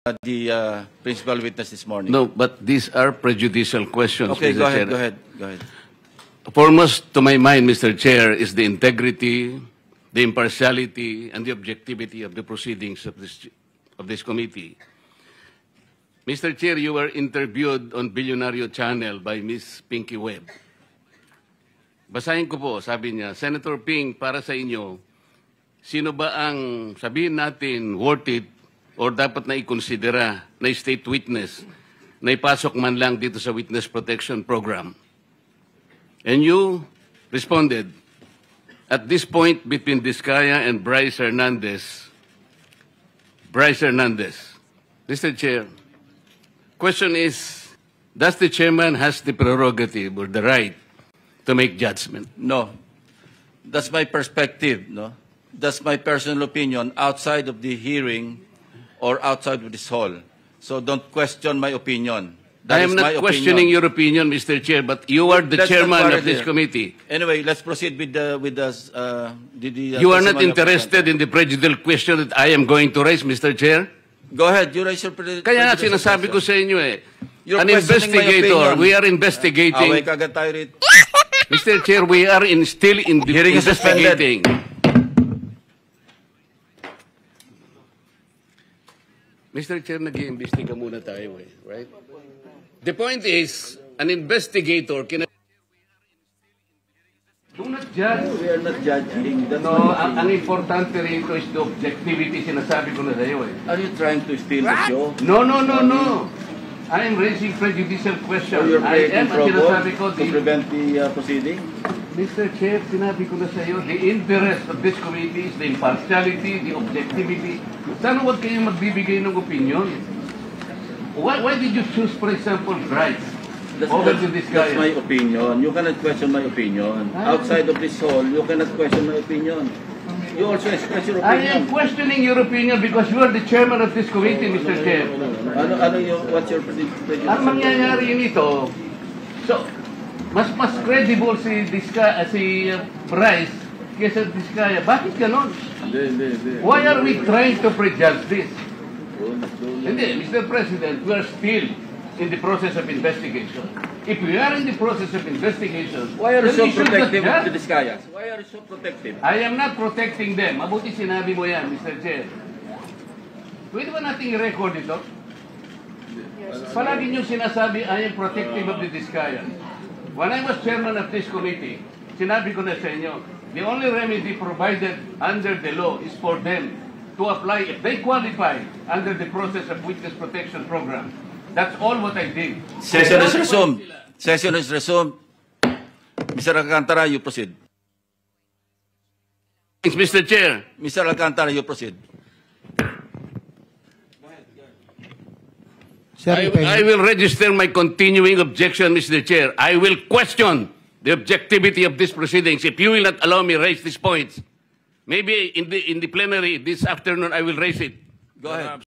the principal witness this morning. No, but these are prejudicial questions. Okay, Mr. go ahead, Chair. go ahead, go ahead. Foremost to my mind, Mr. Chair, is the integrity, the impartiality, and the objectivity of the proceedings of this committee. Mr. Chair, you were interviewed on Billionario Channel by Ms. Pinky Webb. Basahin ko po, sabi niya, Senator Ping, para sa inyo, sino ba ang sabihin natin worth it or dapat na ikonsidera na state witness na ipasok man lang dito sa Witness Protection Program? And you responded, at this point between Diskaya and Bryce Hernandez, Mr. Chair, question is, does the chairman has the prerogative or the right to make judgment? No, that's my perspective, no? That's my personal opinion outside of the hearing or outside of this hall. So don't question my opinion. That I am is not my questioning opinion. your opinion, Mr. Chair, but you are the Let's not chairman quarrel of this here. committee. Anyway, let's proceed with the You are not testimony of the interested in the prejudicial question that I am going to raise, Mr. Chair? Go ahead, you raise your Kaya nga sinasabi ko sa inyo eh. You're An questioning my investigator, opinion. we are investigating. Away kagad tayo rito. Mr. Chair, we are still in the Hearing is suspended. investigating. Mr. Chair, nag-iimbestiga muna tayo eh, right? The point is, an investigator can... Do not judge. We are not judging. That's No, my ang opinion. importante rito is the objectivity, sinasabi ko na sa'yo eh. Are you trying to steal the show? No. I am raising prejudicial Or questions. you're I creating am, at sinasabi ko, trouble to prevent the proceeding? Mr. Chair, sinabi ko na sa iyo, the interest of this committee is the impartiality, the objectivity. Sana huwag kayong magbibigay ng opinion. Why did you choose, for example, Bryce over to this guy? That's my opinion. You cannot question my opinion. Outside of this hall, you cannot question my opinion. You also express your I am opinion. questioning your opinion because you are the chairman of this committee, Mr. Chair. What's your prediction? Ang mangyayari nito, so, mas credible si Bryce kaysa Diskaya. Bakit ganon? Why are we trying to prejudge this? Hindi, Mr. President, we are still in the process of investigation. If we are in the process of investigation, Why are you then so we should not protective of judge. the Diskayas? Why are you so protective? I am not protecting them. Mabuti sinabi mo yan, Mr. Chair. Pwede ba nating i-record ito? Palagi niyo sinasabi, I am protective of the Diskayas. When I was chairman of this committee, sinabi ko na sa inyo, the only remedy provided under the law is for them to apply if they qualify under the process of Witness Protection Program. That's all what I did. Session is resumed. Session is resumed. Mr. Alcantara, you proceed. Thanks, Mr. Chair. Mr. Alcantara, you proceed. I will register my continuing objection, Mr. Chair. I will question the objectivity of these proceedings if you will not allow me raise these points. Maybe in the plenary this afternoon I will raise it. Go ahead.